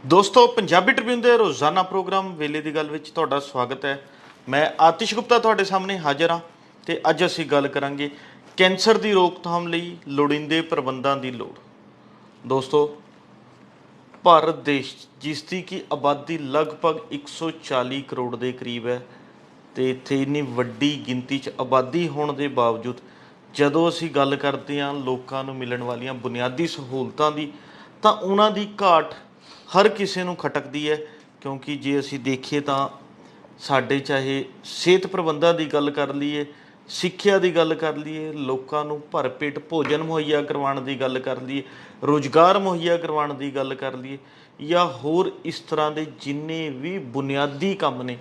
ਦੋਸਤੋ ਪੰਜਾਬੀ ਟ੍ਰਿਬਿਊਨ ਦੇ ਰੋਜ਼ਾਨਾ ਪ੍ਰੋਗਰਾਮ ਵੇਲੇ ਦੀ ਗੱਲ ਵਿੱਚ ਤੁਹਾਡਾ ਸਵਾਗਤ ਹੈ। ਮੈਂ ਆਤਿਸ਼ ਗੁਪਤਾ ਤੁਹਾਡੇ ਸਾਹਮਣੇ ਹਾਜ਼ਰ ਹਾਂ ਤੇ ਅੱਜ ਅਸੀਂ ਗੱਲ ਕਰਾਂਗੇ ਕੈਂਸਰ ਦੀ ਰੋਕਥਾਮ ਲਈ ਲੋੜੀਂਦੇ ਪ੍ਰਬੰਧਾਂ ਦੀ ਲੋੜ। ਦੋਸਤੋ, ਭਾਰਤ ਦੇਸ਼ ਜਿਸ ਦੀ ਕਿ ਆਬਾਦੀ ਲਗਭਗ 140 ਕਰੋੜ ਦੇ ਕਰੀਬ ਹੈ ਤੇ ਇੱਥੇ ਇੰਨੀ ਵੱਡੀ ਗਿਣਤੀ 'ਚ ਆਬਾਦੀ ਹੋਣ ਦੇ ਬਾਵਜੂਦ ਜਦੋਂ ਅਸੀਂ ਗੱਲ ਕਰਦੇ ਹਾਂ ਲੋਕਾਂ ਨੂੰ ਮਿਲਣ ਵਾਲੀਆਂ ਬੁਨਿਆਦੀ ਸਹੂਲਤਾਂ ਦੀ, ਤਾਂ ਉਹਨਾਂ ਦੀ ਘਾਟ ਹਰ ਕਿਸੇ ਨੂੰ ਖਟਕਦੀ ਹੈ। ਕਿਉਂਕਿ ਜੇ ਅਸੀਂ ਦੇਖੀਏ ਤਾਂ ਸਾਡੇ ਚਾਹੇ ਸਿਹਤ ਪ੍ਰਬੰਧਾਂ ਦੀ ਗੱਲ ਕਰ ਲਈਏ, ਸਿੱਖਿਆ ਦੀ ਗੱਲ ਕਰ ਲਈਏ, ਲੋਕਾਂ ਨੂੰ ਭਰਪੇਟ ਭੋਜਨ ਮੁਹੱਈਆ ਕਰਵਾਉਣ ਦੀ ਗੱਲ ਕਰ ਲਈਏ, ਰੁਜ਼ਗਾਰ ਮੁਹੱਈਆ ਕਰਵਾਉਣ ਦੀ ਗੱਲ ਕਰ ਲਈਏ, ਜਾਂ ਹੋਰ ਇਸ ਤਰ੍ਹਾਂ ਦੇ ਜਿੰਨੇ ਵੀ ਬੁਨਿਆਦੀ ਕੰਮ ਨੇ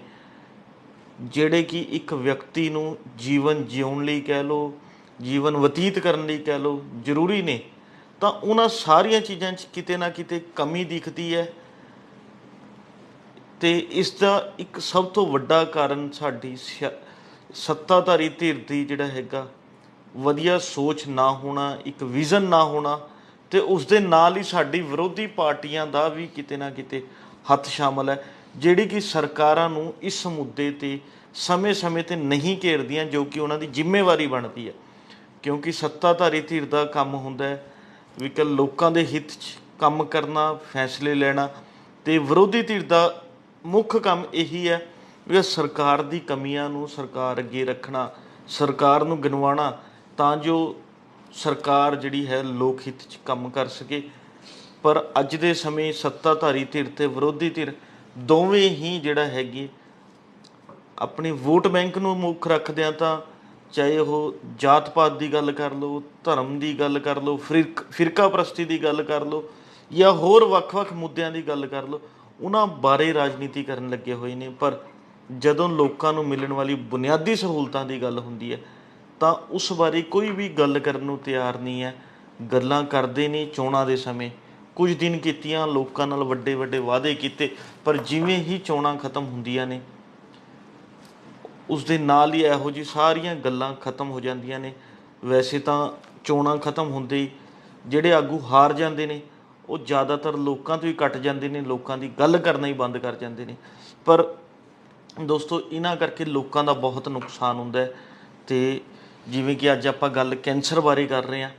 ਜਿਹੜੇ ਕਿ ਇੱਕ ਵਿਅਕਤੀ ਨੂੰ ਜੀਵਨ ਜਿਉਣ ਲਈ ਕਹਿ ਲਓ, ਜੀਵਨ ਬਤੀਤ ਕਰਨ ਲਈ ਕਹਿ ਲਓ ਜ਼ਰੂਰੀ ਨੇ, ਤਾਂ ਉਹਨਾਂ ਸਾਰੀਆਂ ਚੀਜ਼ਾਂ 'ਚ ਕਿਤੇ ਨਾ ਕਿਤੇ ਕਮੀ ਦਿਖਦੀ ਹੈ। ਅਤੇ ਇਸ ਦਾ ਇੱਕ ਸਭ ਤੋਂ ਵੱਡਾ ਕਾਰਨ ਸਾਡੀ ਸੱਤਾਧਾਰੀ ਧਿਰ ਦੀ ਜਿਹੜਾ ਹੈਗਾ ਵਧੀਆ ਸੋਚ ਨਾ ਹੋਣਾ, ਇੱਕ ਵਿਜ਼ਨ ਨਾ ਹੋਣਾ, ਅਤੇ ਉਸ ਦੇ ਨਾਲ ਹੀ ਸਾਡੀ ਵਿਰੋਧੀ ਪਾਰਟੀਆਂ ਦਾ ਵੀ ਕਿਤੇ ਨਾ ਕਿਤੇ ਹੱਥ ਸ਼ਾਮਲ ਹੈ, ਜਿਹੜੀ ਕਿ ਸਰਕਾਰਾਂ ਨੂੰ ਇਸ ਮੁੱਦੇ 'ਤੇ ਸਮੇਂ-ਸਮੇਂ 'ਤੇ ਨਹੀਂ ਘੇਰਦੀਆਂ, ਜੋ ਕਿ ਉਹਨਾਂ ਦੀ ਜ਼ਿੰਮੇਵਾਰੀ ਬਣਦੀ ਹੈ। ਕਿਉਂਕਿ ਸੱਤਾਧਾਰੀ ਧਿਰ ਦਾ ਕੰਮ ਹੁੰਦਾ ਹੈ ਵੀ ਕਿ ਲੋਕਾਂ ਦੇ ਹਿੱਤ 'ਚ ਕੰਮ ਕਰਨਾ, ਫੈਸਲੇ ਲੈਣਾ, ਅਤੇ ਵਿਰੋਧੀ ਧਿਰ ਦਾ ਮੁੱਖ ਕੰਮ ਇਹੀ ਹੈ ਵੀ ਸਰਕਾਰ ਦੀ ਕਮੀਆਂ ਨੂੰ ਸਰਕਾਰ ਅੱਗੇ ਰੱਖਣਾ, ਸਰਕਾਰ ਨੂੰ ਗਿਣਵਾਉਣਾ, ਤਾਂ ਜੋ ਸਰਕਾਰ ਜਿਹੜੀ ਹੈ ਲੋਕ ਹਿੱਤ 'ਚ ਕੰਮ ਕਰ ਸਕੇ। ਪਰ ਅੱਜ ਦੇ ਸਮੇਂ ਸੱਤਾਧਾਰੀ ਧਿਰ ਅਤੇ ਵਿਰੋਧੀ ਧਿਰ ਦੋਵੇਂ ਹੀ ਜਿਹੜਾ ਹੈਗੇ ਆਪਣੀ ਵੋਟ ਬੈਂਕ ਨੂੰ ਮੁੱਖ ਰੱਖਦਿਆਂ, ਤਾਂ ਚਾਹੇ ਉਹ ਜਾਤ ਪਾਤ ਦੀ ਗੱਲ ਕਰ ਲਓ, ਧਰਮ ਦੀ ਗੱਲ ਕਰ ਲਓ, ਫਿਰਕਾ ਪ੍ਰਸਤੀ ਦੀ ਗੱਲ ਕਰ ਲਓ, ਜਾਂ ਹੋਰ ਵੱਖ-ਵੱਖ ਮੁੱਦਿਆਂ ਦੀ ਗੱਲ ਕਰ ਲਓ, ਉਹਨਾਂ ਬਾਰੇ ਰਾਜਨੀਤੀ ਕਰਨ ਲੱਗੇ ਹੋਏ ਨੇ। ਪਰ ਜਦੋਂ ਲੋਕਾਂ ਨੂੰ ਮਿਲਣ ਵਾਲੀ ਬੁਨਿਆਦੀ ਸਹੂਲਤਾਂ ਦੀ ਗੱਲ ਹੁੰਦੀ ਹੈ ਤਾਂ ਉਸ ਬਾਰੇ ਕੋਈ ਵੀ ਗੱਲ ਕਰਨ ਨੂੰ ਤਿਆਰ ਨਹੀਂ ਹੈ। ਗੱਲਾਂ ਕਰਦੇ ਨੇ ਚੋਣਾਂ ਦੇ ਸਮੇਂ, ਕੁਝ ਦਿਨ ਕੀਤੀਆਂ, ਲੋਕਾਂ ਨਾਲ ਵੱਡੇ ਵੱਡੇ ਵਾਅਦੇ ਕੀਤੇ, ਪਰ ਜਿਵੇਂ ਹੀ ਚੋਣਾਂ ਖਤਮ ਹੁੰਦੀਆਂ ਨੇ ਉਸ ਦੇ ਨਾਲ ਹੀ ਇਹੋ ਜਿਹੀ ਸਾਰੀਆਂ ਗੱਲਾਂ ਖਤਮ ਹੋ ਜਾਂਦੀਆਂ ਨੇ। ਵੈਸੇ ਤਾਂ ਚੋਣਾਂ ਖਤਮ ਹੁੰਦੇ ਹੀ ਜਿਹੜੇ ਆਗੂ ਹਾਰ ਜਾਂਦੇ ਨੇ ਉਹ ਜ਼ਿਆਦਾਤਰ ਲੋਕਾਂ ਤੋਂ ਹੀ ਕੱਟ ਜਾਂਦੇ ਨੇ, ਲੋਕਾਂ ਦੀ ਗੱਲ ਕਰਨਾ ਹੀ ਬੰਦ ਕਰ ਜਾਂਦੇ ਨੇ। ਪਰ ਦੋਸਤੋ, ਇਹਨਾਂ ਕਰਕੇ ਲੋਕਾਂ ਦਾ ਬਹੁਤ ਨੁਕਸਾਨ ਹੁੰਦਾ ਹੈ। ਅਤੇ ਜਿਵੇਂ ਕਿ ਅੱਜ ਆਪਾਂ ਗੱਲ ਕੈਂਸਰ ਬਾਰੇ ਕਰ ਰਹੇ ਹਾਂ,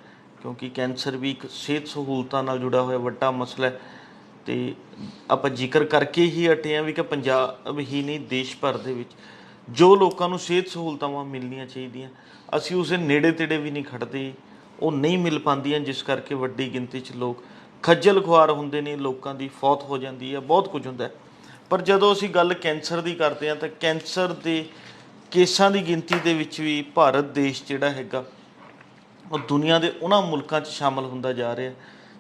ਕਿਉਂਕਿ ਕੈਂਸਰ ਵੀ ਇੱਕ ਸਿਹਤ ਸਹੂਲਤਾਂ ਨਾਲ ਜੁੜਾ ਹੋਇਆ ਵੱਡਾ ਮਸਲਾ ਹੈ। ਅਤੇ ਆਪਾਂ ਜ਼ਿਕਰ ਕਰਕੇ ਹੀ ਹਟੇ ਹਾਂ ਵੀ ਕਿ ਪੰਜਾਬ ਹੀ ਨਹੀਂ ਦੇਸ਼ ਭਰ ਦੇ ਵਿੱਚ ਜੋ ਲੋਕਾਂ ਨੂੰ ਸਿਹਤ ਸਹੂਲਤਾਵਾਂ ਮਿਲਣੀਆਂ ਚਾਹੀਦੀਆਂ, ਅਸੀਂ ਉਸਦੇ ਨੇੜੇ ਤੇੜੇ ਵੀ ਨਹੀਂ ਖੜਦੇ, ਉਹ ਨਹੀਂ ਮਿਲ ਪਾਉਂਦੀਆਂ, ਜਿਸ ਕਰਕੇ ਵੱਡੀ ਗਿਣਤੀ 'ਚ ਲੋਕ ਖੱਜਲ ਖੁਆਰ ਹੁੰਦੇ ਨੇ, ਲੋਕਾਂ ਦੀ ਫੌਤ ਹੋ ਜਾਂਦੀ ਹੈ, ਬਹੁਤ ਕੁਝ ਹੁੰਦਾ ਹੈ। ਪਰ ਜਦੋਂ ਅਸੀਂ ਗੱਲ ਕੈਂਸਰ ਦੀ ਕਰਦੇ ਹਾਂ ਤਾਂ ਕੈਂਸਰ ਦੇ ਕੇਸਾਂ ਦੀ ਗਿਣਤੀ ਦੇ ਵਿੱਚ ਵੀ ਭਾਰਤ ਦੇਸ਼ ਜਿਹੜਾ ਹੈਗਾ ਉਹ ਦੁਨੀਆ ਦੇ ਉਹਨਾਂ ਮੁਲਕਾਂ 'ਚ ਸ਼ਾਮਲ ਹੁੰਦਾ ਜਾ ਰਿਹਾ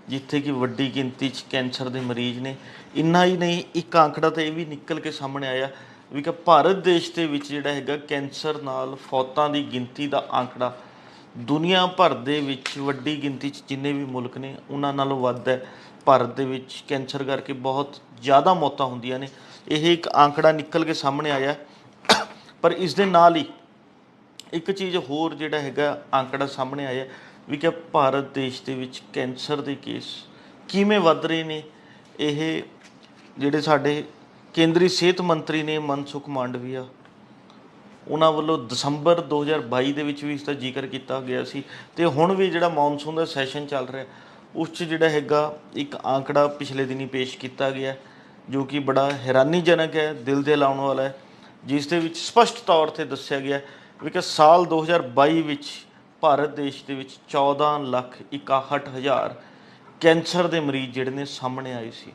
ਜਿੱਥੇ ਕਿ ਵੱਡੀ ਗਿਣਤੀ 'ਚ ਕੈਂਸਰ ਦੇ ਮਰੀਜ਼ ਨੇ। ਇੰਨਾ ਹੀ ਨਹੀਂ, ਇੱਕ ਆંકੜਾ ਤਾਂ ਇਹ ਵੀ ਨਿਕਲ ਕੇ ਸਾਹਮਣੇ ਆਇਆ ਵੀ ਕਿ ਭਾਰਤ ਦੇਸ਼ ਦੇ ਵਿੱਚ ਜਿਹੜਾ ਹੈਗਾ ਕੈਂਸਰ ਨਾਲ ਫੌਤਾਂ ਦੀ ਗਿਣਤੀ ਦਾ ਆંકੜਾ ਦੁਨੀਆ ਭਰ ਦੇ ਵਿੱਚ ਵੱਡੀ ਗਿਣਤੀ 'ਚ ਜਿੰਨੇ ਵੀ ਮੁਲਕ ਨੇ ਉਹਨਾਂ ਨਾਲੋਂ ਵੱਧ ਹੈ। ਭਾਰਤ ਦੇ ਵਿੱਚ ਕੈਂਸਰ ਕਰਕੇ ਬਹੁਤ ਜ਼ਿਆਦਾ ਮੌਤਾਂ ਹੁੰਦੀਆਂ ਨੇ, ਇਹ ਇੱਕ ਆંકੜਾ ਨਿਕਲ ਕੇ ਸਾਹਮਣੇ ਆਇਆ। ਪਰ ਇਸ ਦੇ ਨਾਲ ਹੀ ਇੱਕ ਚੀਜ਼ ਹੋਰ ਜਿਹੜਾ ਹੈਗਾ ਆંકੜਾ ਸਾਹਮਣੇ ਆਇਆ ਵੀ ਕਿ ਭਾਰਤ ਦੇਸ਼ ਦੇ ਵਿੱਚ ਕੈਂਸਰ ਦੇ ਕੇਸ ਕਿਵੇਂ ਵੱਧ ਰਹੇ ਨੇ। ਇਹ ਜਿਹੜੇ ਸਾਡੇ ਕੇਂਦਰੀ ਸਿਹਤ ਮੰਤਰੀ ਨੇ ਮਨਸੁਖ ਮਾਂਡਵੀਆ, ਉਹਨਾਂ ਵੱਲੋਂ ਦਸੰਬਰ 2022 ਦੇ ਵਿੱਚ ਵੀ ਇਸ ਦਾ ਜ਼ਿਕਰ ਕੀਤਾ ਗਿਆ ਸੀ। ਅਤੇ ਹੁਣ ਵੀ ਜਿਹੜਾ ਮੌਨਸੂਨ ਦਾ ਸੈਸ਼ਨ ਚੱਲ ਰਿਹਾ ਉਸ 'ਚ ਜਿਹੜਾ ਹੈਗਾ ਇੱਕ ਆંકੜਾ ਪਿਛਲੇ ਦਿਨੀ ਪੇਸ਼ ਕੀਤਾ ਗਿਆ ਜੋ ਕਿ ਬੜਾ ਹੈਰਾਨੀਜਨਕ ਹੈ, ਦਿਲ ਦੇ ਲਾਉਣ ਵਾਲਾ ਹੈ, ਜਿਸ ਦੇ ਵਿੱਚ ਸਪਸ਼ਟ ਤੌਰ 'ਤੇ ਦੱਸਿਆ ਗਿਆ ਵੀ ਕਿ ਸਾਲ 2022 ਵਿੱਚ ਭਾਰਤ ਦੇਸ਼ ਦੇ ਵਿੱਚ 14,61,000 ਕੈਂਸਰ ਦੇ ਮਰੀਜ਼ ਜਿਹੜੇ ਨੇ ਸਾਹਮਣੇ ਆਏ ਸੀ।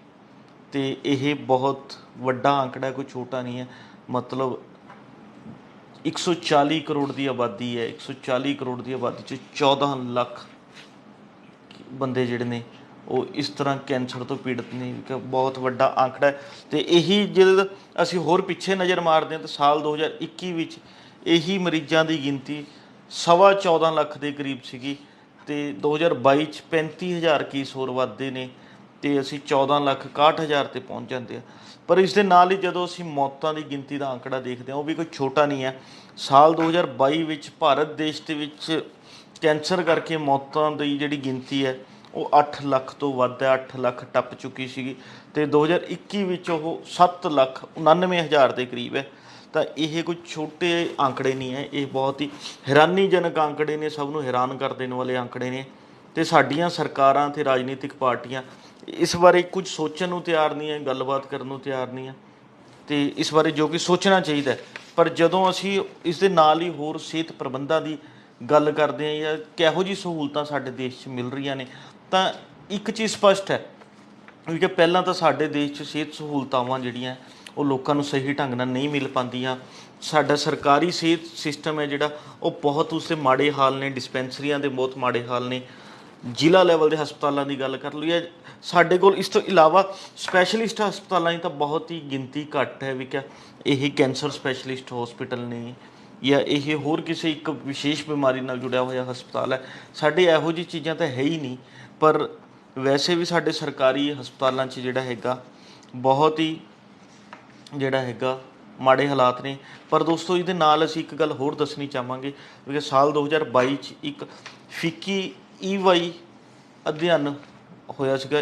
ਅਤੇ ਇਹ ਬਹੁਤ ਵੱਡਾ ਆંકੜਾ, ਕੋਈ ਛੋਟਾ ਨਹੀਂ ਹੈ। ਮਤਲਬ 140 ਕਰੋੜ ਦੀ ਆਬਾਦੀ ਹੈ, 140 ਕਰੋੜ ਦੀ ਆਬਾਦੀ 'ਚ 14 ਲੱਖ ਬੰਦੇ ਜਿਹੜੇ ਨੇ ਉਹ ਇਸ ਤਰ੍ਹਾਂ ਕੈਂਸਰ ਤੋਂ ਪੀੜਤ ਨੇ। ਇੱਕ ਬਹੁਤ ਵੱਡਾ ਆંકੜਾ ਹੈ। ਅਤੇ ਇਹੀ ਜਦੋਂ ਅਸੀਂ ਹੋਰ ਪਿੱਛੇ ਨਜ਼ਰ ਮਾਰਦੇ ਹਾਂ ਤਾਂ ਸਾਲ 2021 ਵਿੱਚ ਇਹੀ ਮਰੀਜ਼ਾਂ ਦੀ ਗਿਣਤੀ 14.25 ਲੱਖ ਦੇ ਕਰੀਬ ਸੀਗੀ, ਅਤੇ 2022 'ਚ 35,000 ਕੇਸ ਹੋਰ ਵੱਧਦੇ ਨੇ ਅਤੇ ਅਸੀਂ 14,61,000 'ਤੇ ਪਹੁੰਚ ਜਾਂਦੇ ਹਾਂ। ਪਰ ਇਸ ਦੇ ਨਾਲ ਹੀ ਜਦੋਂ ਅਸੀਂ ਮੌਤਾਂ ਦੀ ਗਿਣਤੀ ਦਾ ਆંકੜਾ ਦੇਖਦੇ ਹਾਂ ਉਹ ਵੀ ਕੋਈ ਛੋਟਾ ਨਹੀਂ ਹੈ। ਸਾਲ 2022 ਵਿੱਚ ਭਾਰਤ ਦੇਸ਼ ਦੇ ਵਿੱਚ ਕੈਂਸਰ ਕਰਕੇ ਮੌਤਾਂ ਦੀ ਜਿਹੜੀ ਗਿਣਤੀ ਹੈ ਉਹ 8 ਲੱਖ ਤੋਂ ਵੱਧ ਹੈ, 8 ਲੱਖ ਟੱਪ ਚੁੱਕੀ ਸੀਗੀ ਤੇ 2021 ਵਿੱਚ ਉਹ 7,99,000 ਦੇ ਕਰੀਬ ਹੈ। ਤਾਂ ਇਹ ਕੋਈ ਛੋਟੇ ਆંકੜੇ ਨਹੀਂ ਹੈ, ਇਹ ਬਹੁਤ ਹੀ ਹੈਰਾਨੀਜਨਕ ਆંકੜੇ ਨੇ, ਸਭ ਨੂੰ ਹੈਰਾਨ ਕਰ ਦੇਣ ਵਾਲੇ ਆંકੜੇ ਨੇ। ਤੇ ਸਾਡੀਆਂ ਸਰਕਾਰਾਂ ਤੇ ਰਾਜਨੀਤਿਕ ਪਾਰਟੀਆਂ ਇਸ ਬਾਰੇ ਕੁਝ ਸੋਚਣ ਨੂੰ ਤਿਆਰ ਨਹੀਂ ਹੈ, ਗੱਲਬਾਤ ਕਰਨ ਨੂੰ ਤਿਆਰ ਨਹੀਂ ਹੈ ਤੇ ਇਸ ਬਾਰੇ ਜੋ ਕਿ ਸੋਚਣਾ ਚਾਹੀਦਾ। ਪਰ ਜਦੋਂ ਅਸੀਂ ਇਸ ਦੇ ਨਾਲ ਹੀ ਹੋਰ ਸਿਹਤ ਪ੍ਰਬੰਧਾਂ ਦੀ ਗੱਲ ਕਰਦੇ ਹਾਂ ਜਾਂ ਕਿਹੋ ਜਿਹੀ ਸਹੂਲਤਾਂ ਸਾਡੇ ਦੇਸ਼ 'ਚ ਮਿਲ ਰਹੀਆਂ ਨੇ, ਤਾਂ ਇੱਕ ਚੀਜ਼ ਸਪਸ਼ਟ ਹੈ ਵੀ ਕਿ ਪਹਿਲਾਂ ਤਾਂ ਸਾਡੇ ਦੇਸ਼ 'ਚ ਸਿਹਤ ਸਹੂਲਤਾਵਾਂ ਜਿਹੜੀਆਂ ਉਹ ਲੋਕਾਂ ਨੂੰ ਸਹੀ ਢੰਗ ਨਾਲ ਨਹੀਂ ਮਿਲ ਪਾਉਂਦੀਆਂ। ਸਾਡਾ ਸਰਕਾਰੀ ਸਿਹਤ ਸਿਸਟਮ ਹੈ ਜਿਹੜਾ ਉਹ ਬਹੁਤ ਉਸਦੇ ਮਾੜੇ ਹਾਲ ਨੇ, ਡਿਸਪੈਂਸਰੀਆਂ ਦੇ ਬਹੁਤ ਮਾੜੇ ਹਾਲ ਨੇ। ਜ਼ਿਲ੍ਹਾ ਲੈਵਲ ਦੇ ਹਸਪਤਾਲਾਂ ਦੀ ਗੱਲ ਕਰ ਲਈਏ, ਸਾਡੇ ਕੋਲ ਇਸ ਤੋਂ ਇਲਾਵਾ ਸਪੈਸ਼ਲਿਸਟ ਹਸਪਤਾਲਾਂ ਦੀ ਤਾਂ ਬਹੁਤ ਹੀ ਗਿਣਤੀ ਘੱਟ ਹੈ ਵੀ ਕਿਆ ਇਹ ਕੈਂਸਰ ਸਪੈਸ਼ਲਿਸਟ ਹੌਸਪੀਟਲ ਨੇ ਜਾਂ ਇਹ ਹੋਰ ਕਿਸੇ ਇੱਕ ਵਿਸ਼ੇਸ਼ ਬਿਮਾਰੀ ਨਾਲ ਜੁੜਿਆ ਹੋਇਆ ਹਸਪਤਾਲ ਹੈ। ਸਾਡੇ ਇਹੋ ਜਿਹੀ ਚੀਜ਼ਾਂ ਤਾਂ ਹੈ ਹੀ ਨਹੀਂ। ਪਰ ਵੈਸੇ ਵੀ ਸਾਡੇ ਸਰਕਾਰੀ ਹਸਪਤਾਲਾਂ 'ਚ ਜਿਹੜਾ ਹੈਗਾ ਬਹੁਤ ਹੀ ਜਿਹੜਾ ਹੈਗਾ ਮਾੜੇ ਹਾਲਾਤ ਨੇ। ਪਰ ਦੋਸਤੋ ਇਹਦੇ ਨਾਲ ਅਸੀਂ ਇੱਕ ਗੱਲ ਹੋਰ ਦੱਸਣੀ ਚਾਹਾਂਗੇ ਕਿ ਸਾਲ 2022 'ਚ ਇੱਕ ਫਿੱਕੀ EY ਅਧਿਐਨ ਹੋਇਆ ਸੀਗਾ।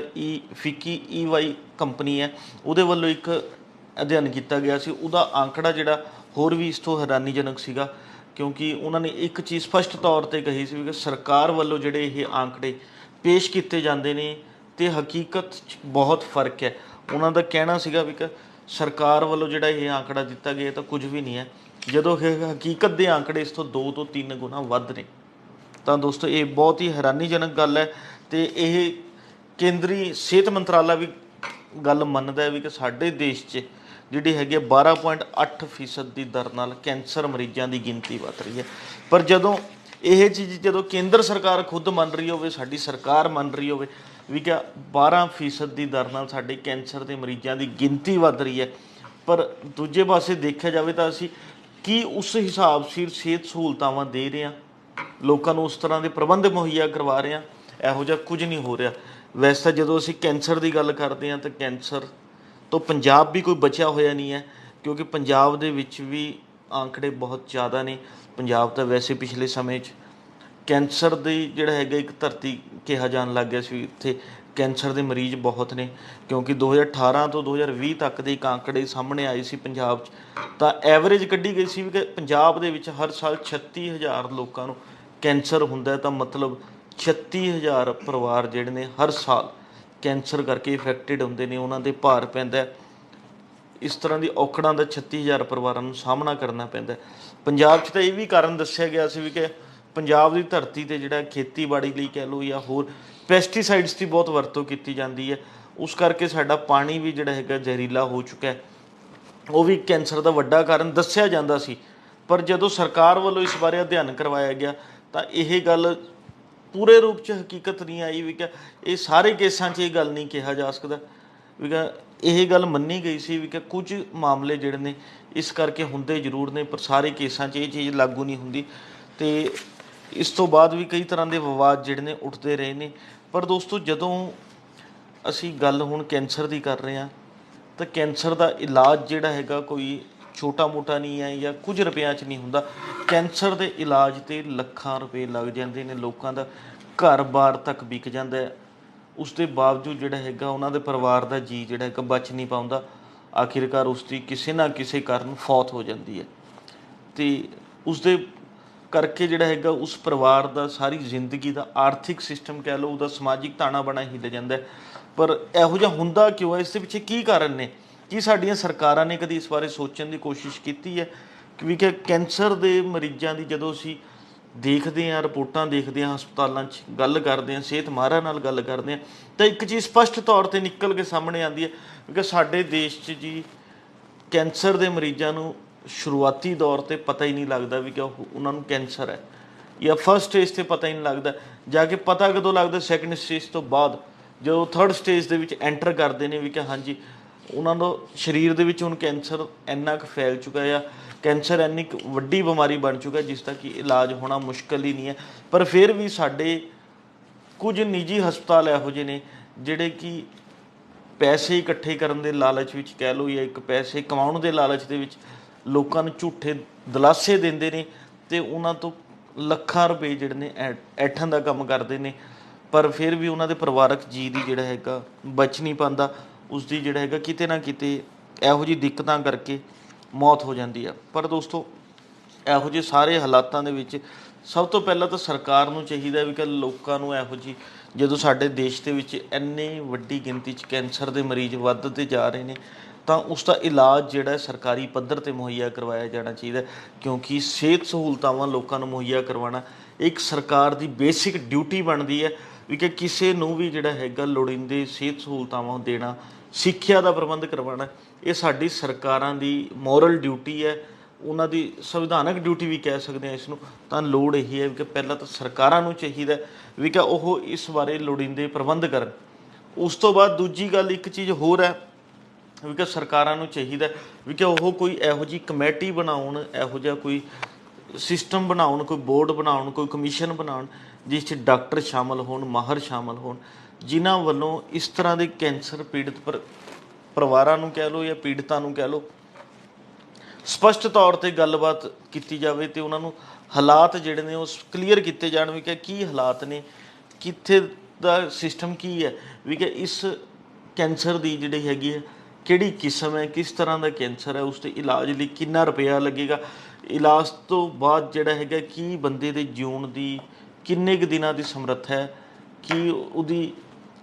ਫਿੱਕੀ EY ਕੰਪਨੀ ਹੈ, ਉਹਦੇ ਵੱਲੋਂ ਇੱਕ ਅਧਿਐਨ ਕੀਤਾ ਗਿਆ ਸੀ। ਉਹਦਾ ਆંકੜਾ ਜਿਹੜਾ ਹੋਰ ਵੀ ਇਸ ਤੋਂ ਹੈਰਾਨੀਜਨਕ ਸੀਗਾ, ਕਿਉਂਕਿ ਉਹਨਾਂ ਨੇ ਇੱਕ ਚੀਜ਼ ਸਪਸ਼ਟ ਤੌਰ 'ਤੇ ਕਹੀ ਸੀ ਕਿ ਸਰਕਾਰ ਵੱਲੋਂ ਜਿਹੜੇ ਇਹ ਆંકੜੇ ਪੇਸ਼ ਕੀਤੇ ਜਾਂਦੇ ਨੇ ਅਤੇ ਹਕੀਕਤ 'ਚ ਬਹੁਤ ਫਰਕ ਹੈ। ਉਹਨਾਂ ਦਾ ਕਹਿਣਾ ਸੀਗਾ ਵੀ ਕਿ ਸਰਕਾਰ ਵੱਲੋਂ ਜਿਹੜਾ ਇਹ ਆંકੜਾ ਦਿੱਤਾ ਗਿਆ ਤਾਂ ਕੁਝ ਵੀ ਨਹੀਂ ਹੈ, ਜਦੋਂ ਹਕੀਕਤ ਦੇ ਆંકੜੇ ਇਸ ਤੋਂ 2 ਤੋਂ 3 ਗੁਣਾ ਵੱਧ ਨੇ। ਤਾਂ ਦੋਸਤੋ ਇਹ ਬਹੁਤ ਹੀ ਹੈਰਾਨੀਜਨਕ ਗੱਲ ਹੈ ਅਤੇ ਇਹ ਕੇਂਦਰੀ ਸਿਹਤ ਮੰਤਰਾਲਾ ਵੀ ਗੱਲ ਮੰਨਦਾ ਹੈ ਵੀ ਕਿ ਸਾਡੇ ਦੇਸ਼ 'ਚ ਜਿਹੜੀ ਹੈਗੀ 12.8% ਦੀ ਦਰ ਨਾਲ ਕੈਂਸਰ ਮਰੀਜ਼ਾਂ ਦੀ ਗਿਣਤੀ ਵੱਧ ਰਹੀ ਹੈ। ਪਰ ਜਦੋਂ ਇਹ ਚੀਜ਼ ਜਦੋਂ ਕੇਂਦਰ ਸਰਕਾਰ ਖੁਦ ਮੰਨ ਰਹੀ ਹੋਵੇ, ਸਾਡੀ ਸਰਕਾਰ ਮੰਨ ਰਹੀ ਹੋਵੇ ਵੀ ਕਿ 12% ਦੀ ਦਰ ਨਾਲ ਸਾਡੇ ਕੈਂਸਰ ਦੇ ਮਰੀਜ਼ਾਂ ਦੀ ਗਿਣਤੀ ਵੱਧ ਰਹੀ ਹੈ, ਪਰ ਦੂਜੇ ਪਾਸੇ ਦੇਖਿਆ ਜਾਵੇ ਤਾਂ ਅਸੀਂ ਕੀ ਉਸ ਹਿਸਾਬ ਸਿਰ ਸਿਹਤ ਸਹੂਲਤਾਵਾਂ ਦੇ ਰਹੇ ਹਾਂ, ਲੋਕਾਂ ਨੂੰ ਉਸ ਤਰ੍ਹਾਂ ਦੇ ਪ੍ਰਬੰਧ ਮੁਹੱਈਆ ਕਰਵਾ ਰਹੇ ਹਾਂ? ਇਹੋ ਜਿਹਾ ਕੁਝ ਨਹੀਂ ਹੋ ਰਿਹਾ। ਵੈਸੇ ਤਾਂ ਜਦੋਂ ਅਸੀਂ ਕੈਂਸਰ ਦੀ ਗੱਲ ਕਰਦੇ ਹਾਂ ਤਾਂ ਕੈਂਸਰ ਤੋਂ ਪੰਜਾਬ ਵੀ ਕੋਈ ਬਚਿਆ ਹੋਇਆ ਨਹੀਂ ਹੈ, ਕਿਉਂਕਿ ਪੰਜਾਬ ਦੇ ਵਿੱਚ ਵੀ ਆંકੜੇ ਬਹੁਤ ਜ਼ਿਆਦਾ ਨੇ। ਪੰਜਾਬ ਤਾਂ ਵੈਸੇ ਪਿਛਲੇ ਸਮੇਂ 'ਚ ਕੈਂਸਰ ਦੀ ਜਿਹੜਾ ਹੈਗਾ ਇੱਕ ਧਰਤੀ ਕਿਹਾ ਜਾਣ ਲੱਗ ਗਿਆ ਸੀ। ਇੱਥੇ ਕੈਂਸਰ ਦੇ ਮਰੀਜ਼ ਬਹੁਤ ਨੇ, ਕਿਉਂਕਿ 2018 ਤੋਂ 2020 ਤੱਕ ਦੇ ਇੱਕ ਆંકੜੇ ਸਾਹਮਣੇ ਆਏ ਸੀ ਪੰਜਾਬ 'ਚ, ਤਾਂ ਐਵਰੇਜ ਕੱਢੀ ਗਈ ਸੀ ਵੀ ਕਿ ਪੰਜਾਬ ਦੇ ਵਿੱਚ ਹਰ ਸਾਲ 36,000 ਲੋਕਾਂ ਨੂੰ ਕੈਂਸਰ ਹੁੰਦਾ ਹੈ। ਤਾਂ ਮਤਲਬ 36,000 ਪਰਿਵਾਰ ਜਿਹੜੇ ਨੇ ਹਰ ਸਾਲ ਕੈਂਸਰ ਕਰਕੇ ਇਫੈਕਟਿਡ ਹੁੰਦੇ ਨੇ, ਉਹਨਾਂ 'ਤੇ ਭਾਰ ਪੈਂਦਾ। ਇਸ ਤਰ੍ਹਾਂ ਦੀ ਔਕੜਾਂ ਦਾ 36,000 ਪਰਿਵਾਰਾਂ ਨੂੰ ਸਾਹਮਣਾ ਕਰਨਾ ਪੈਂਦਾ। ਪੰਜਾਬ 'ਚ ਤਾਂ ਇਹ ਵੀ ਕਾਰਨ ਦੱਸਿਆ ਗਿਆ ਸੀ ਵੀ ਕਿ ਪੰਜਾਬ ਦੀ ਧਰਤੀ 'ਤੇ ਜਿਹੜਾ ਖੇਤੀਬਾੜੀ ਲਈ ਕਹਿ ਲਓ ਜਾਂ ਹੋਰ ਪੈਸਟੀਸਾਈਡਸ ਦੀ ਬਹੁਤ ਵਰਤੋਂ ਕੀਤੀ ਜਾਂਦੀ ਹੈ, ਉਸ ਕਰਕੇ ਸਾਡਾ ਪਾਣੀ ਵੀ ਜਿਹੜਾ ਹੈਗਾ ਜ਼ਹਿਰੀਲਾ ਹੋ ਚੁੱਕਾ ਹੈ। ਉਹ ਵੀ ਕੈਂਸਰ ਦਾ ਵੱਡਾ ਕਾਰਨ ਦੱਸਿਆ ਜਾਂਦਾ ਸੀ। ਪਰ ਜਦੋਂ ਸਰਕਾਰ ਵੱਲੋਂ ਇਸ ਬਾਰੇ ਅਧਿਐਨ ਕਰਵਾਇਆ ਗਿਆ ਤਾਂ ਇਹ ਗੱਲ ਪੂਰੇ ਰੂਪ 'ਚ ਹਕੀਕਤ ਨਹੀਂ ਆਈ ਵੀ ਕਿ ਇਹ ਸਾਰੇ ਕੇਸਾਂ 'ਚ ਇਹ ਗੱਲ ਨਹੀਂ ਕਿਹਾ ਜਾ ਸਕਦਾ ਵੀ ਕਿ ਇਹ ਗੱਲ ਮੰਨੀ ਗਈ ਸੀ ਵੀ ਕਿ ਕੁਝ ਮਾਮਲੇ ਜਿਹੜੇ ਨੇ ਇਸ ਕਰਕੇ ਹੁੰਦੇ ਜ਼ਰੂਰ ਨੇ, ਪਰ ਸਾਰੇ ਕੇਸਾਂ 'ਚ ਇਹ ਚੀਜ਼ ਲਾਗੂ ਨਹੀਂ ਹੁੰਦੀ। ਅਤੇ ਇਸ ਤੋਂ ਬਾਅਦ ਵੀ ਕਈ ਤਰ੍ਹਾਂ ਦੇ ਵਿਵਾਦ ਜਿਹੜੇ ਨੇ ਉੱਠਦੇ ਰਹੇ ਨੇ। ਪਰ ਦੋਸਤੋ ਜਦੋਂ ਅਸੀਂ ਗੱਲ ਹੁਣ ਕੈਂਸਰ ਦੀ ਕਰ ਰਹੇ ਹਾਂ ਤਾਂ ਕੈਂਸਰ ਦਾ ਇਲਾਜ ਜਿਹੜਾ ਹੈਗਾ ਕੋਈ ਛੋਟਾ ਮੋਟਾ ਨਹੀਂ ਹੈ ਜਾਂ ਕੁਝ ਰੁਪਇਆਂ 'ਚ ਨਹੀਂ ਹੁੰਦਾ। ਕੈਂਸਰ ਦੇ ਇਲਾਜ 'ਤੇ ਲੱਖਾਂ ਰੁਪਏ ਲੱਗ ਜਾਂਦੇ ਨੇ, ਲੋਕਾਂ ਦਾ ਘਰ-ਬਾਰ ਤੱਕ ਵਿਕ ਜਾਂਦਾ ਹੈ। ਉਸ ਦੇ ਬਾਵਜੂਦ ਜਿਹੜਾ ਹੈਗਾ ਉਹਨਾਂ ਦੇ ਪਰਿਵਾਰ ਦਾ ਜੀਅ ਜਿਹੜਾ ਹੈਗਾ ਬਚ ਨਹੀਂ ਪਾਉਂਦਾ, ਆਖਿਰਕਾਰ ਉਸ ਦੀ ਕਿਸੇ ਨਾ ਕਿਸੇ ਕਾਰਨ ਫੌਤ ਹੋ ਜਾਂਦੀ ਹੈ ਅਤੇ ਉਸ ਦੇ ਕਰਕੇ ਜਿਹੜਾ ਹੈਗਾ ਉਸ ਪਰਿਵਾਰ ਦਾ ਸਾਰੀ ਜ਼ਿੰਦਗੀ ਦਾ ਆਰਥਿਕ ਸਿਸਟਮ ਕਹਿ ਲਓ, ਉਹਦਾ ਸਮਾਜਿਕ ਤਾਣਾ ਬਾਣਾ ਹਿੱਲ ਜਾਂਦਾ। ਪਰ ਇਹੋ ਜਿਹਾ ਹੁੰਦਾ ਕਿਉਂ ਹੈ? ਇਸ ਦੇ ਪਿੱਛੇ ਕੀ ਕਾਰਨ ਨੇ? ਕੀ ਸਾਡੀਆਂ ਸਰਕਾਰਾਂ ਨੇ ਕਦੀ ਇਸ ਬਾਰੇ ਸੋਚਣ ਦੀ ਕੋਸ਼ਿਸ਼ ਕੀਤੀ ਹੈ ਵੀ ਕਿ ਕੈਂਸਰ ਦੇ ਮਰੀਜ਼ਾਂ ਦੀ ਜਦੋਂ ਅਸੀਂ ਦੇਖਦੇ ਹਾਂ, ਰਿਪੋਰਟਾਂ ਦੇਖਦੇ ਹਾਂ, ਹਸਪਤਾਲਾਂ 'ਚ ਗੱਲ ਕਰਦੇ ਹਾਂ, ਸਿਹਤ ਮਾਹਰਾਂ ਨਾਲ ਗੱਲ ਕਰਦੇ ਹਾਂ, ਤਾਂ ਇੱਕ ਚੀਜ਼ ਸਪਸ਼ਟ ਤੌਰ 'ਤੇ ਨਿਕਲ ਕੇ ਸਾਹਮਣੇ ਆਉਂਦੀ ਹੈ ਕਿ ਸਾਡੇ ਦੇਸ਼ 'ਚ ਜੀ ਕੈਂਸਰ ਦੇ ਮਰੀਜ਼ਾਂ ਨੂੰ ਸ਼ੁਰੂਆਤੀ ਦੌਰ 'ਤੇ ਪਤਾ ਹੀ ਨਹੀਂ ਲੱਗਦਾ ਵੀ ਕਿ ਉਹਨਾਂ ਨੂੰ ਕੈਂਸਰ ਹੈ, ਜਾਂ ਫਸਟ ਸਟੇਜ 'ਤੇ ਪਤਾ ਹੀ ਨਹੀਂ ਲੱਗਦਾ। ਜਾ ਕੇ ਪਤਾ ਕਦੋਂ ਲੱਗਦਾ? ਸੈਕਿੰਡ ਸਟੇਜ ਤੋਂ ਬਾਅਦ, ਜਦੋਂ ਥਰਡ ਸਟੇਜ ਦੇ ਵਿੱਚ ਐਂਟਰ ਕਰਦੇ ਨੇ ਵੀ ਕਿ ਹਾਂਜੀ ਉਹਨਾਂ ਦਾ ਸਰੀਰ ਦੇ ਵਿੱਚ ਹੁਣ ਕੈਂਸਰ ਇੰਨਾ ਕੁ ਫੈਲ ਚੁੱਕਾ ਜਾਂ ਕੈਂਸਰ ਇੰਨੀ ਕੁ ਵੱਡੀ ਬਿਮਾਰੀ ਬਣ ਚੁੱਕਾ ਜਿਸ ਦਾ ਕਿ ਇਲਾਜ ਹੋਣਾ ਮੁਸ਼ਕਿਲ ਹੀ ਨਹੀਂ ਹੈ। ਪਰ ਫਿਰ ਵੀ ਸਾਡੇ ਕੁਝ ਨਿੱਜੀ ਹਸਪਤਾਲ ਇਹੋ ਜਿਹੇ ਨੇ ਜਿਹੜੇ ਕਿ ਪੈਸੇ ਇਕੱਠੇ ਕਰਨ ਦੇ ਲਾਲਚ ਵਿੱਚ ਕਹਿ ਲਓ ਜਾਂ ਇੱਕ ਪੈਸੇ ਕਮਾਉਣ ਦੇ ਲਾਲਚ ਦੇ ਵਿੱਚ ਲੋਕਾਂ ਨੂੰ ਝੂਠੇ ਦਿਲਾਸੇ ਦਿੰਦੇ ਨੇ ਅਤੇ ਉਹਨਾਂ ਤੋਂ ਲੱਖਾਂ ਰੁਪਏ ਜਿਹੜੇ ਨੇ ਐਠਣ ਦਾ ਕੰਮ ਕਰਦੇ ਨੇ। ਪਰ ਫਿਰ ਵੀ ਉਹਨਾਂ ਦੇ ਪਰਿਵਾਰਕ ਜੀ ਦੀ ਜਿਹੜਾ ਹੈਗਾ ਬਚ ਨਹੀਂ ਪਾਉਂਦਾ, ਉਸਦੀ ਜਿਹੜਾ ਹੈਗਾ ਕਿਤੇ ਨਾ ਕਿਤੇ ਇਹੋ ਜਿਹੀ ਦਿੱਕਤਾਂ ਕਰਕੇ ਮੌਤ ਹੋ ਜਾਂਦੀ ਆ। ਪਰ ਦੋਸਤੋ ਇਹੋ ਜਿਹੇ ਸਾਰੇ ਹਾਲਾਤਾਂ ਦੇ ਵਿੱਚ ਸਭ ਤੋਂ ਪਹਿਲਾਂ ਤਾਂ ਸਰਕਾਰ ਨੂੰ ਚਾਹੀਦਾ ਵੀ ਕਿ ਲੋਕਾਂ ਨੂੰ ਇਹੋ ਜਿਹੀ, ਜਦੋਂ ਸਾਡੇ ਦੇਸ਼ ਦੇ ਵਿੱਚ ਇੰਨੀ ਵੱਡੀ ਗਿਣਤੀ 'ਚ ਕੈਂਸਰ ਦੇ ਮਰੀਜ਼ ਵੱਧਦੇ ਜਾ ਰਹੇ ਨੇ, ਤਾਂ ਉਸ ਦਾ ਇਲਾਜ ਜਿਹੜਾ ਸਰਕਾਰੀ ਪੱਧਰ 'ਤੇ ਮੁਹੱਈਆ ਕਰਵਾਇਆ ਜਾਣਾ ਚਾਹੀਦਾ, ਕਿਉਂਕਿ ਸਿਹਤ ਸਹੂਲਤਾਵਾਂ ਲੋਕਾਂ ਨੂੰ ਮੁਹੱਈਆ ਕਰਵਾਉਣਾ ਇੱਕ ਸਰਕਾਰ ਦੀ ਬੇਸਿਕ ਡਿਊਟੀ ਬਣਦੀ ਹੈ ਵੀ ਕਿ ਕਿਸੇ ਨੂੰ ਵੀ ਜਿਹੜਾ ਹੈਗਾ ਲੋੜੀਂਦੇ ਸਿਹਤ ਸਹੂਲਤਾਵਾਂ ਦੇਣਾ, ਸਿੱਖਿਆ ਦਾ ਪ੍ਰਬੰਧ ਕਰਵਾਉਣਾ, ਇਹ ਸਾਡੀ ਸਰਕਾਰਾਂ ਦੀ ਮੋਰਲ ਡਿਊਟੀ ਹੈ, ਉਹਨਾਂ ਦੀ ਸੰਵਿਧਾਨਕ ਡਿਊਟੀ ਵੀ ਕਹਿ ਸਕਦੇ ਹਾਂ ਇਸ ਨੂੰ। ਤਾਂ ਲੋੜ ਇਹੀ ਹੈ ਕਿ ਪਹਿਲਾਂ ਤਾਂ ਸਰਕਾਰਾਂ ਨੂੰ ਚਾਹੀਦਾ ਵੀ ਕਿ ਉਹ ਇਸ ਬਾਰੇ ਲੋੜੀਂਦੇ ਪ੍ਰਬੰਧ ਕਰਨ। ਉਸ ਤੋਂ ਬਾਅਦ ਦੂਜੀ ਗੱਲ ਇੱਕ ਚੀਜ਼ ਹੋਰ ਹੈ ਵੀ ਕਿ ਸਰਕਾਰਾਂ ਨੂੰ ਚਾਹੀਦਾ ਵੀ ਕਿ ਉਹ ਕੋਈ ਇਹੋ ਜਿਹੀ ਕਮੇਟੀ ਬਣਾਉਣ, ਇਹੋ ਜਿਹਾ ਕੋਈ ਸਿਸਟਮ ਬਣਾਉਣ, ਕੋਈ ਬੋਰਡ ਬਣਾਉਣ, ਕੋਈ ਕਮਿਸ਼ਨ ਬਣਾਉਣ ਜਿਸ 'ਚ ਡਾਕਟਰ ਸ਼ਾਮਲ ਹੋਣ, ਮਾਹਰ ਸ਼ਾਮਲ ਹੋਣ, ਜਿਨ੍ਹਾਂ ਵੱਲੋਂ ਇਸ ਤਰ੍ਹਾਂ ਦੇ ਕੈਂਸਰ ਪੀੜਤ ਪਰਿਵਾਰਾਂ ਨੂੰ ਕਹਿ ਲਓ ਜਾਂ ਪੀੜਤਾਂ ਨੂੰ ਕਹਿ ਲਓ, ਸਪਸ਼ਟ ਤੌਰ 'ਤੇ ਗੱਲਬਾਤ ਕੀਤੀ ਜਾਵੇ ਅਤੇ ਉਹਨਾਂ ਨੂੰ ਹਾਲਾਤ ਜਿਹੜੇ ਨੇ ਉਹ ਕਲੀਅਰ ਕੀਤੇ ਜਾਣ ਵੀ ਕਿ ਕੀ ਹਾਲਾਤ ਨੇ, ਕਿੱਥੇ ਦਾ ਸਿਸਟਮ ਕੀ ਹੈ, ਵੀ ਕਿ ਇਸ ਕੈਂਸਰ ਦੀ ਜਿਹੜੀ ਹੈਗੀ ਹੈ ਕਿਹੜੀ ਕਿਸਮ ਹੈ, ਕਿਸ ਤਰ੍ਹਾਂ ਦਾ ਕੈਂਸਰ ਹੈ, ਉਸ ਦੇ ਇਲਾਜ ਲਈ ਕਿੰਨਾ ਰੁਪਇਆ ਲੱਗੇਗਾ, ਇਲਾਜ ਤੋਂ ਬਾਅਦ ਜਿਹੜਾ ਹੈਗਾ ਕੀ ਬੰਦੇ ਦੇ ਜਿਉਣ ਦੀ ਕਿੰਨੇ ਕੁ ਦਿਨਾਂ ਦੀ ਸਮਰੱਥਾ ਹੈ, ਕੀ ਉਹਦੀ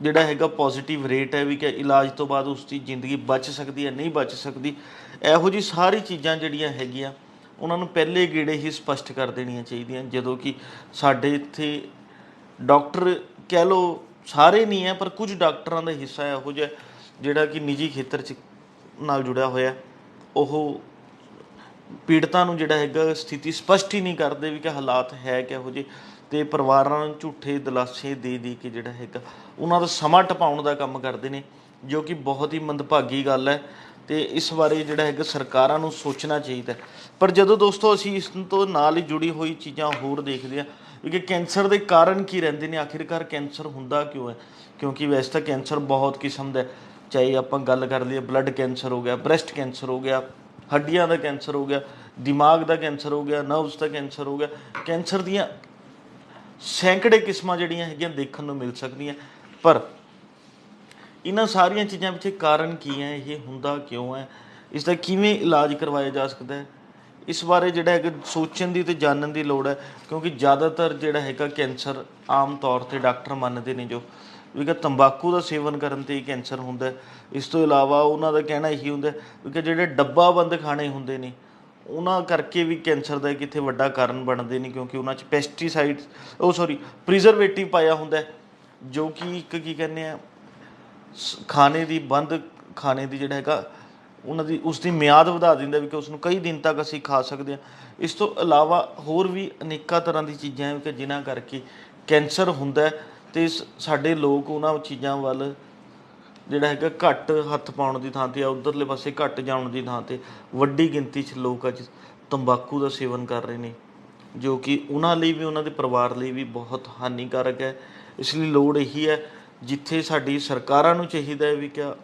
ਜਿਹੜਾ ਹੈਗਾ ਪੋਜ਼ੀਟਿਵ ਰੇਟ ਹੈ ਵੀ ਕਿ ਇਲਾਜ ਤੋਂ ਬਾਅਦ ਉਸ ਦੀ ਜ਼ਿੰਦਗੀ ਬਚ ਸਕਦੀ ਹੈ, ਨਹੀਂ ਬਚ ਸਕਦੀ। ਇਹੋ ਜਿਹੀ ਸਾਰੀ ਚੀਜ਼ਾਂ ਜਿਹੜੀਆਂ ਹੈਗੀਆਂ ਉਹਨਾਂ ਨੂੰ ਪਹਿਲੇ ਗੇੜੇ ਹੀ ਸਪਸ਼ਟ ਕਰ ਦੇਣੀਆਂ ਚਾਹੀਦੀਆਂ। ਜਦੋਂ ਕਿ ਸਾਡੇ ਇੱਥੇ ਡਾਕਟਰ ਕਹਿ ਲਓ ਸਾਰੇ ਨਹੀਂ ਹੈ, ਪਰ ਕੁਝ ਡਾਕਟਰਾਂ ਦਾ ਹਿੱਸਾ ਇਹੋ ਜਿਹਾ ਜਿਹੜਾ ਕਿ ਨਿੱਜੀ ਖੇਤਰ 'ਚ ਨਾਲ ਜੁੜਿਆ ਹੋਇਆ, ਉਹ ਪੀੜਤਾਂ ਨੂੰ ਜਿਹੜਾ ਹੈਗਾ ਸਥਿਤੀ ਸਪਸ਼ਟ ਹੀ ਨਹੀਂ ਕਰਦੇ ਵੀ ਕਿ ਹਾਲਾਤ ਹੈ ਕਿਹੋ ਜਿਹੇ, ਅਤੇ ਪਰਿਵਾਰਾਂ ਨੂੰ ਝੂਠੇ ਦਿਲਾਸੇ ਦੇ ਕੇ ਜਿਹੜਾ ਹੈਗਾ ਉਹਨਾਂ ਦਾ ਸਮਾਂ ਟਪਾਉਣ ਦਾ ਕੰਮ ਕਰਦੇ ਨੇ, ਜੋ ਕਿ ਬਹੁਤ ਹੀ ਮੰਦਭਾਗੀ ਗੱਲ ਹੈ। ਅਤੇ ਇਸ ਬਾਰੇ ਜਿਹੜਾ ਹੈਗਾ ਸਰਕਾਰਾਂ ਨੂੰ ਸੋਚਣਾ ਚਾਹੀਦਾ। ਪਰ ਜਦੋਂ ਦੋਸਤੋ ਅਸੀਂ ਇਸ ਤੋਂ ਨਾਲ ਹੀ ਜੁੜੀ ਹੋਈ ਚੀਜ਼ਾਂ ਹੋਰ ਦੇਖਦੇ ਹਾਂ ਕਿ ਕੈਂਸਰ ਦੇ ਕਾਰਨ ਕੀ ਰਹਿੰਦੇ ਨੇ, ਆਖਿਰਕਾਰ ਕੈਂਸਰ ਹੁੰਦਾ ਕਿਉਂ ਹੈ, ਕਿਉਂਕਿ ਵੈਸੇ ਤਾਂ ਕੈਂਸਰ ਬਹੁਤ ਕਿਸਮ ਦਾ, ਚਾਹੇ ਆਪਾਂ ਗੱਲ ਕਰ ਲਈਏ ਬਲੱਡ ਕੈਂਸਰ ਹੋ ਗਿਆ, ਬ੍ਰੈਸਟ ਕੈਂਸਰ ਹੋ ਗਿਆ, ਹੱਡੀਆਂ ਦਾ ਕੈਂਸਰ ਹੋ ਗਿਆ, ਦਿਮਾਗ ਦਾ ਕੈਂਸਰ ਹੋ ਗਿਆ, ਨਰਵਸ ਦਾ ਕੈਂਸਰ ਹੋ ਗਿਆ। ਕੈਂਸਰ ਦੀਆਂ ਸੈਂਕੜੇ ਕਿਸਮਾਂ ਜਿਹੜੀਆਂ ਹੈਗੀਆਂ ਦੇਖਣ ਨੂੰ ਮਿਲ ਸਕਦੀਆਂ, ਪਰ ਇਹਨਾਂ ਸਾਰੀਆਂ ਚੀਜ਼ਾਂ ਪਿੱਛੇ ਕਾਰਨ ਕੀ ਹੈ, ਇਹ ਹੁੰਦਾ ਕਿਉਂ ਹੈ, ਇਸ ਦਾ ਕਿਵੇਂ ਇਲਾਜ ਕਰਵਾਇਆ ਜਾ ਸਕਦਾ ਹੈ, ਇਸ ਬਾਰੇ ਜਿਹੜਾ ਹੈਗਾ ਸੋਚਣ ਦੀ ਅਤੇ ਜਾਣਨ ਦੀ ਲੋੜ ਹੈ। ਕਿਉਂਕਿ ਜ਼ਿਆਦਾਤਰ ਜਿਹੜਾ ਹੈਗਾ ਕੈਂਸਰ ਆਮ ਤੌਰ 'ਤੇ ਡਾਕਟਰ ਮੰਨਦੇ ਨੇ ਜੋ ਵੀ ਕਿ ਤੰਬਾਕੂ ਦਾ ਸੇਵਨ ਕਰਨ 'ਤੇ ਹੀ ਕੈਂਸਰ ਹੁੰਦਾ। ਇਸ ਤੋਂ ਇਲਾਵਾ ਉਹਨਾਂ ਦਾ ਕਹਿਣਾ ਇਹੀ ਹੁੰਦਾ ਕਿ ਜਿਹੜੇ ਡੱਬਾਬੰਦ ਖਾਣੇ ਹੁੰਦੇ ਨੇ ਉਹਨਾਂ ਕਰਕੇ ਵੀ ਕੈਂਸਰ ਦਾ ਕਿਤੇ ਵੱਡਾ ਕਾਰਨ ਬਣਦੇ ਨੇ, ਕਿਉਂਕਿ ਉਹਨਾਂ 'ਚ ਪ੍ਰੀਜ਼ਰਵੇਟਿਵ ਪਾਇਆ ਹੁੰਦਾ, ਜੋ ਕਿ ਇੱਕ ਕੀ ਕਹਿੰਦੇ ਆ ਖਾਣੇ ਦੀ ਖਾਣੇ ਦੀ ਜਿਹੜਾ ਹੈਗਾ ਉਹਨਾਂ ਦੀ ਉਸਦੀ ਮਿਆਦ ਵਧਾ ਦਿੰਦਾ ਵੀ ਕਿ ਉਸਨੂੰ ਕਈ ਦਿਨ ਤੱਕ ਅਸੀਂ ਖਾ ਸਕਦੇ ਹਾਂ। ਇਸ ਤੋਂ ਇਲਾਵਾ ਹੋਰ ਵੀ ਅਨੇਕਾਂ ਤਰ੍ਹਾਂ ਦੀ ਚੀਜ਼ਾਂ ਹੈ ਕਿ ਜਿਨ੍ਹਾਂ ਕਰਕੇ ਕੈਂਸਰ ਹੁੰਦਾ, ਅਤੇ ਸਾਡੇ ਲੋਕ ਉਹਨਾਂ ਚੀਜ਼ਾਂ ਵੱਲ ਜਿਹੜਾ ਹੈਗਾ ਘੱਟ ਹੱਥ ਪਾਉਣ ਦੀ ਥਾਂ 'ਤੇ ਜਾਂ ਉੱਧਰਲੇ ਪਾਸੇ ਘੱਟ ਜਾਣ ਦੀ ਥਾਂ 'ਤੇ ਵੱਡੀ ਗਿਣਤੀ 'ਚ ਲੋਕ ਅੱਜ ਤੰਬਾਕੂ ਦਾ ਸੇਵਨ ਕਰ ਰਹੇ ਨੇ, ਜੋ ਕਿ ਉਹਨਾਂ ਲਈ ਵੀ ਉਹਨਾਂ ਦੇ ਪਰਿਵਾਰ ਲਈ ਵੀ ਬਹੁਤ ਹਾਨੀਕਾਰਕ ਹੈ। ਇਸ ਲਈ ਲੋੜ ਇਹੀ ਹੈ, ਜਿੱਥੇ ਸਾਡੀ ਸਰਕਾਰਾਂ ਨੂੰ ਚਾਹੀਦਾ ਹੈ ਵੀ ਕਿਆ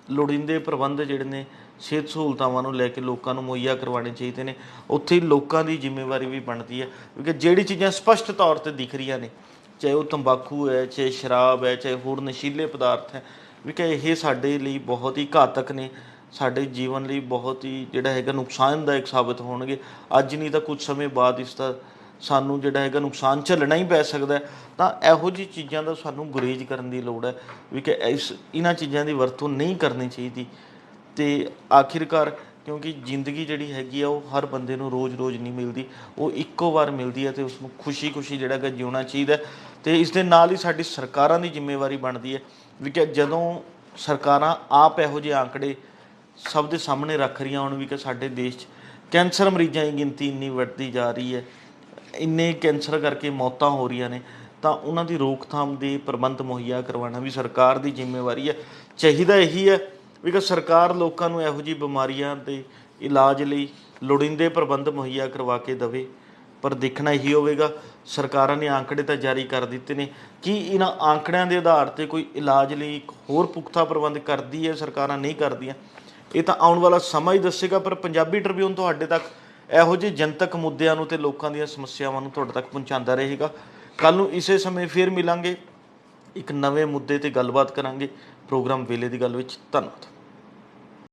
ਲੋੜੀਂਦੇ ਪ੍ਰਬੰਧ ਜਿਹੜੇ ਨੇ ਸਿਹਤ ਸਹੂਲਤਾਵਾਂ ਨੂੰ ਲੈ ਕੇ ਲੋਕਾਂ ਨੂੰ ਮੁਹੱਈਆ ਕਰਵਾਉਣੇ ਚਾਹੀਦੇ ਨੇ, ਉੱਥੇ ਲੋਕਾਂ ਦੀ ਜ਼ਿੰਮੇਵਾਰੀ ਵੀ ਬਣਦੀ ਹੈ। ਕਿਉਂਕਿ ਜਿਹੜੀ ਚੀਜ਼ਾਂ ਸਪਸ਼ਟ ਤੌਰ 'ਤੇ ਦਿਖ ਰਹੀਆਂ ਨੇ, ਚਾਹੇ ਉਹ ਤੰਬਾਕੂ ਹੈ, ਚਾਹੇ ਸ਼ਰਾਬ ਹੈ, ਚਾਹੇ ਹੋਰ ਨਸ਼ੀਲੇ ਪਦਾਰਥ ਹੈ, ਵੀ ਕਿ ਇਹ ਸਾਡੇ ਲਈ ਬਹੁਤ ਹੀ ਘਾਤਕ ਨੇ, ਸਾਡੇ ਜੀਵਨ ਲਈ ਬਹੁਤ ਹੀ ਜਿਹੜਾ ਹੈਗਾ ਨੁਕਸਾਨਦਾਇਕ ਸਾਬਿਤ ਹੋਣਗੇ। ਅੱਜ ਨਹੀਂ ਤਾਂ ਕੁਝ ਸਮੇਂ ਬਾਅਦ ਇਸ ਦਾ ਸਾਨੂੰ ਜਿਹੜਾ ਹੈਗਾ ਨੁਕਸਾਨ ਝੱਲਣਾ ਹੀ ਪੈ ਸਕਦਾ। ਤਾਂ ਇਹੋ ਜਿਹੀ ਚੀਜ਼ਾਂ ਦਾ ਸਾਨੂੰ ਗੁਰੇਜ਼ ਕਰਨ ਦੀ ਲੋੜ ਹੈ ਵੀ ਕਿ ਇਹਨਾਂ ਚੀਜ਼ਾਂ ਦੀ ਵਰਤੋਂ ਨਹੀਂ ਕਰਨੀ ਚਾਹੀਦੀ। ਅਤੇ ਆਖਿਰਕਾਰ ਕਿਉਂਕਿ ਜ਼ਿੰਦਗੀ ਜਿਹੜੀ ਹੈਗੀ ਆ ਉਹ ਹਰ ਬੰਦੇ ਨੂੰ ਰੋਜ਼-ਰੋਜ਼ ਨਹੀਂ ਮਿਲਦੀ, ਉਹ ਇੱਕੋ ਵਾਰ ਮਿਲਦੀ ਹੈ, ਅਤੇ ਉਸਨੂੰ ਖੁਸ਼ੀ ਜਿਹੜਾ ਹੈਗਾ ਜਿਉਣਾ ਚਾਹੀਦਾ। ਅਤੇ ਇਸ ਦੇ ਨਾਲ ਹੀ ਸਾਡੀ ਸਰਕਾਰਾਂ ਦੀ ਜ਼ਿੰਮੇਵਾਰੀ ਬਣਦੀ ਹੈ ਵੀ ਕਿ ਜਦੋਂ ਸਰਕਾਰਾਂ ਆਪ ਇਹੋ ਜਿਹੇ ਆંકੜੇ ਸਭ ਦੇ ਸਾਹਮਣੇ ਰੱਖ ਰਹੀਆਂ ਹੋਣ ਵੀ ਕਿ ਸਾਡੇ ਦੇਸ਼ 'ਚ ਕੈਂਸਰ ਮਰੀਜ਼ਾਂ ਦੀ ਗਿਣਤੀ ਇੰਨੀ ਵੱਧਦੀ ਜਾ ਰਹੀ ਹੈ, ਇੰਨੇ ਕੈਂਸਰ ਕਰਕੇ ਮੌਤਾਂ ਹੋ ਰਹੀਆਂ ਨੇ, ਤਾਂ ਉਹਨਾਂ ਦੀ ਰੋਕਥਾਮ ਦੇ ਪ੍ਰਬੰਧ ਮੁਹੱਈਆ ਕਰਵਾਉਣਾ ਵੀ ਸਰਕਾਰ ਦੀ ਜ਼ਿੰਮੇਵਾਰੀ ਹੈ। ਚਾਹੀਦਾ ਇਹੀ ਹੈ ਵੀ ਕਿ ਸਰਕਾਰ ਲੋਕਾਂ ਨੂੰ ਇਹੋ ਜਿਹੀ ਬਿਮਾਰੀਆਂ ਦੇ ਇਲਾਜ ਲਈ ਲੋੜੀਂਦੇ ਪ੍ਰਬੰਧ ਮੁਹੱਈਆ ਕਰਵਾ ਕੇ ਦੇਵੇ। ਪਰ ਦੇਖਣਾ ਇਹੀ ਹੋਵੇਗਾ, ਸਰਕਾਰਾਂ ਨੇ ਆંકੜੇ ਤਾਂ ਜਾਰੀ ਕਰ ਦਿੱਤੇ ਨੇ, ਕੀ ਇਹਨਾਂ ਆંકੜਿਆਂ ਦੇ ਆਧਾਰ 'ਤੇ ਕੋਈ ਇਲਾਜ ਲਈ ਇੱਕ ਹੋਰ ਪੁਖਤਾ ਪ੍ਰਬੰਧ ਕਰਦੀ ਹੈ ਸਰਕਾਰਾਂ, ਨਹੀਂ ਕਰਦੀਆਂ, ਇਹ ਤਾਂ ਆਉਣ ਵਾਲਾ ਸਮਾਂ ਹੀ ਦੱਸੇਗਾ। ਪਰ ਪੰਜਾਬੀ ਟ੍ਰਿਬਿਊਨ ਤੁਹਾਡੇ ਤੱਕ ਇਹੋ ਜਿਹੇ ਜਨਤਕ ਮੁੱਦਿਆਂ ਨੂੰ ਅਤੇ ਲੋਕਾਂ ਦੀਆਂ ਸਮੱਸਿਆਵਾਂ ਨੂੰ ਤੁਹਾਡੇ ਤੱਕ ਪਹੁੰਚਾਉਂਦਾ ਰਹੇਗਾ। ਕੱਲ੍ਹ ਨੂੰ ਇਸੇ ਸਮੇਂ ਫਿਰ ਮਿਲਾਂਗੇ। ਇੱਕ ਨਵੇਂ ਮੁੱਦੇ ਤੇ ਗੱਲਬਾਤ ਕਰਾਂਗੇ ਪ੍ਰੋਗਰਾਮ ਵੇਲੇ ਦੀ ਗੱਲ ਵਿੱਚ। ਧੰਨਵਾਦ।